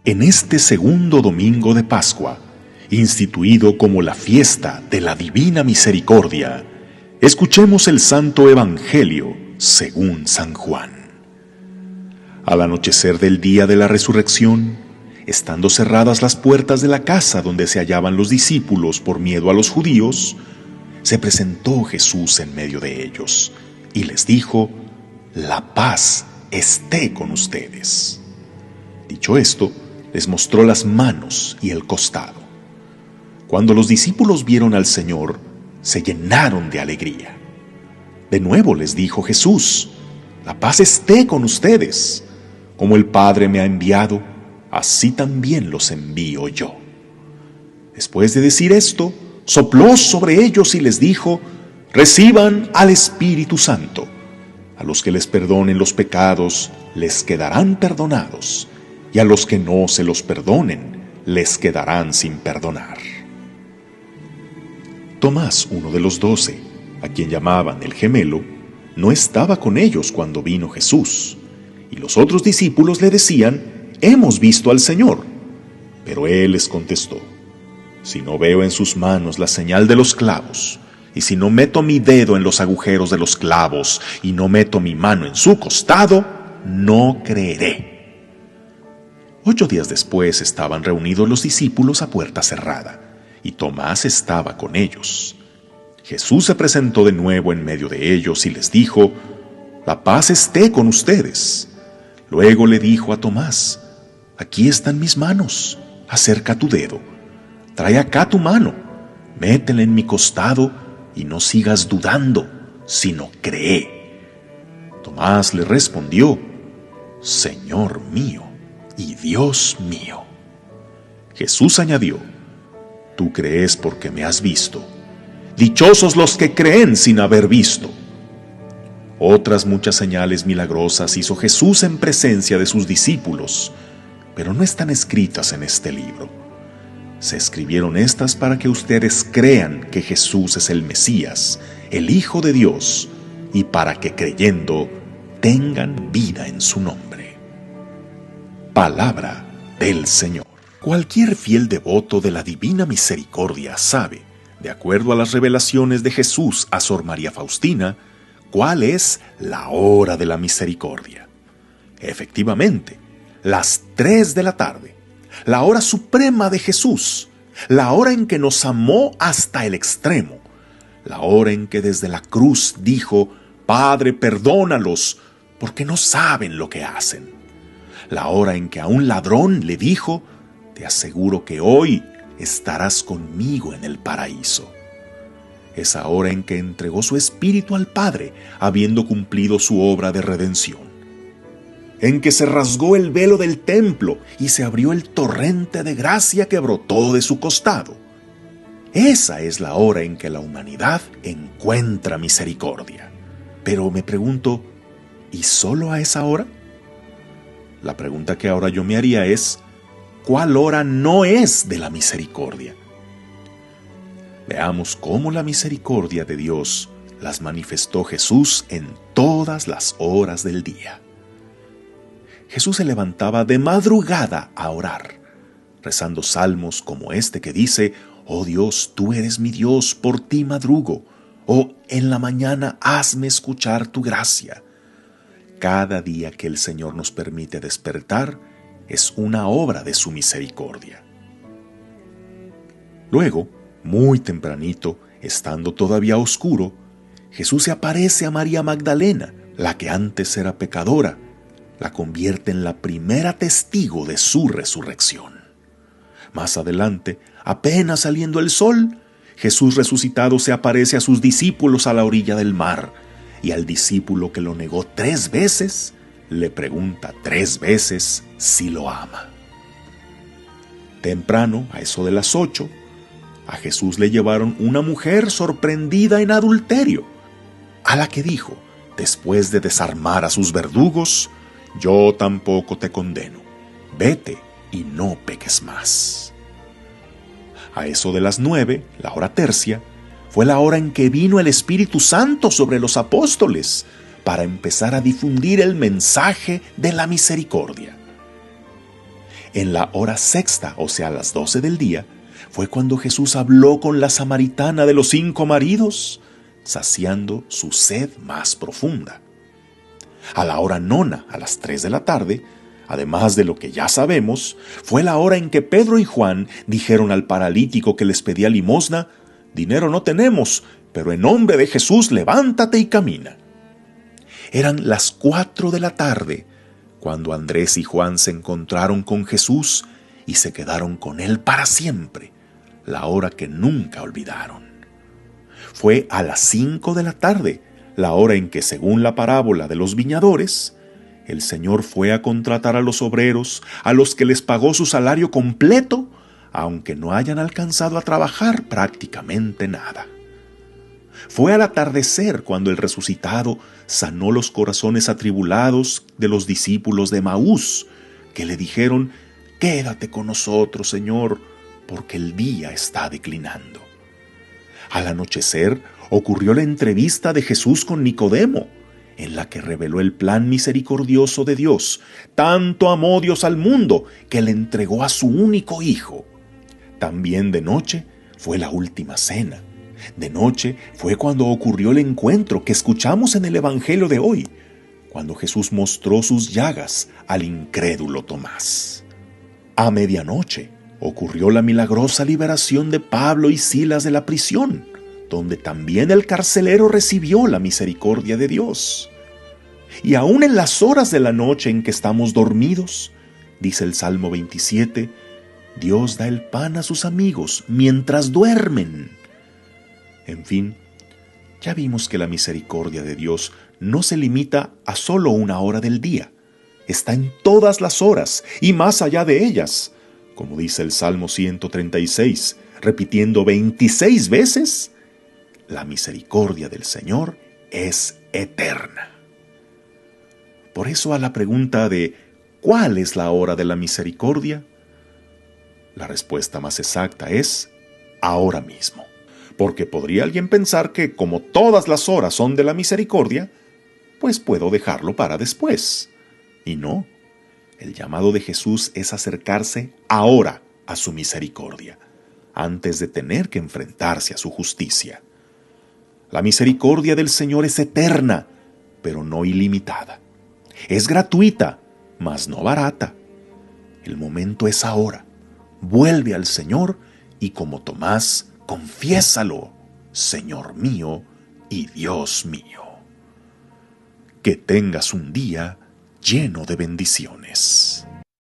En este segundo domingo de Pascua, instituido como la fiesta de la Divina Misericordia, escuchemos el Santo Evangelio según San Juan. Al anochecer del día de la resurrección, estando cerradas las puertas de la casa donde se hallaban los discípulos por miedo a los judíos, se presentó Jesús en medio de ellos y les dijo: «La paz esté con ustedes». Dicho esto, les mostró las manos y el costado. Cuando los discípulos vieron al Señor, se llenaron de alegría. De nuevo les dijo Jesús: «La paz esté con ustedes. Como el Padre me ha enviado, así también los envío yo». Después de decir esto, sopló sobre ellos y les dijo: «Reciban al Espíritu Santo. A los que les perdonen los pecados, les quedarán perdonados, y a los que no se los perdonen, les quedarán sin perdonar». Tomás, uno de los 12, a quien llamaban el gemelo, no estaba con ellos cuando vino Jesús, y los otros discípulos le decían: «Hemos visto al Señor». Pero él les contestó: «Si no veo en sus manos la señal de los clavos, y si no meto mi dedo en los agujeros de los clavos, y no meto mi mano en su costado, no creeré». 8 días después estaban reunidos los discípulos a puerta cerrada, y Tomás estaba con ellos. Jesús se presentó de nuevo en medio de ellos y les dijo: «La paz esté con ustedes». Luego le dijo a Tomás: «Aquí están mis manos, acerca tu dedo. Trae acá tu mano, métela en mi costado y no sigas dudando, sino cree». Tomás le respondió: «Señor mío y Dios mío». Jesús añadió: «Tú crees porque me has visto. Dichosos los que creen sin haber visto». Otras muchas señales milagrosas hizo Jesús en presencia de sus discípulos, pero no están escritas en este libro. Se escribieron estas para que ustedes crean que Jesús es el Mesías, el Hijo de Dios, y para que creyendo tengan vida en su nombre. Palabra del Señor. Cualquier fiel devoto de la Divina Misericordia sabe, de acuerdo a las revelaciones de Jesús a Sor María Faustina, cuál es la hora de la misericordia. Efectivamente, las 3 de la tarde, la hora suprema de Jesús, la hora en que nos amó hasta el extremo, la hora en que desde la cruz dijo: «Padre, perdónalos, porque no saben lo que hacen», la hora en que a un ladrón le dijo: «Te aseguro que hoy estarás conmigo en el paraíso». Esa hora en que entregó su espíritu al Padre, habiendo cumplido su obra de redención. En que se rasgó el velo del templo y se abrió el torrente de gracia que brotó de su costado. Esa es la hora en que la humanidad encuentra misericordia. Pero me pregunto, ¿y solo a esa hora? La pregunta que ahora yo me haría es: ¿cuál hora no es de la misericordia? Veamos cómo la misericordia de Dios las manifestó Jesús en todas las horas del día. Jesús se levantaba de madrugada a orar, rezando salmos como este que dice: «Oh Dios, tú eres mi Dios, por ti madrugo», o «En la mañana hazme escuchar tu gracia». Cada día que el Señor nos permite despertar es una obra de su misericordia. Luego, muy tempranito, estando todavía oscuro, Jesús se aparece a María Magdalena, la que antes era pecadora, la convierte en la primera testigo de su resurrección. Más adelante, apenas saliendo el sol, Jesús resucitado se aparece a sus discípulos a la orilla del mar, y al discípulo que lo negó 3 veces, le pregunta 3 veces si lo ama. Temprano, a eso de las 8, a Jesús le llevaron una mujer sorprendida en adulterio, a la que dijo, después de desarmar a sus verdugos: «Yo tampoco te condeno, vete y no peques más». A eso de las 9, la hora tercia, fue la hora en que vino el Espíritu Santo sobre los apóstoles para empezar a difundir el mensaje de la misericordia. En la hora sexta, o sea, a las 12 del día, fue cuando Jesús habló con la samaritana de los 5 maridos, saciando su sed más profunda. A la hora nona, a las 3 de la tarde, además de lo que ya sabemos, fue la hora en que Pedro y Juan dijeron al paralítico que les pedía limosna: «Dinero no tenemos, pero en nombre de Jesús levántate y camina». Eran las 4 de la tarde cuando Andrés y Juan se encontraron con Jesús y se quedaron con él para siempre, la hora que nunca olvidaron. Fue a las 5 de la tarde, la hora en que, según la parábola de los viñadores, el Señor fue a contratar a los obreros, a los que les pagó su salario completo, aunque no hayan alcanzado a trabajar prácticamente nada. Fue al atardecer cuando el resucitado sanó los corazones atribulados de los discípulos de Maús, que le dijeron: «Quédate con nosotros, Señor, porque el día está declinando». Al anochecer ocurrió la entrevista de Jesús con Nicodemo, en la que reveló el plan misericordioso de Dios. Tanto amó Dios al mundo que le entregó a su único Hijo. También de noche fue la última cena. De noche fue cuando ocurrió el encuentro que escuchamos en el Evangelio de hoy, cuando Jesús mostró sus llagas al incrédulo Tomás. A medianoche ocurrió la milagrosa liberación de Pablo y Silas de la prisión, donde también el carcelero recibió la misericordia de Dios. Y aún en las horas de la noche en que estamos dormidos, dice el Salmo 27, Dios da el pan a sus amigos mientras duermen. En fin, ya vimos que la misericordia de Dios no se limita a solo una hora del día. Está en todas las horas y más allá de ellas, como dice el Salmo 136, repitiendo 26 veces: la misericordia del Señor es eterna. Por eso, a la pregunta de ¿cuál es la hora de la misericordia?, la respuesta más exacta es ahora mismo. Porque podría alguien pensar que, como todas las horas son de la misericordia, pues puedo dejarlo para después. Y no, el llamado de Jesús es acercarse ahora a su misericordia, antes de tener que enfrentarse a su justicia. La misericordia del Señor es eterna, pero no ilimitada. Es gratuita, mas no barata. El momento es ahora. Vuelve al Señor y, como Tomás, confiésalo: Señor mío y Dios mío. Que tengas un día lleno de bendiciones.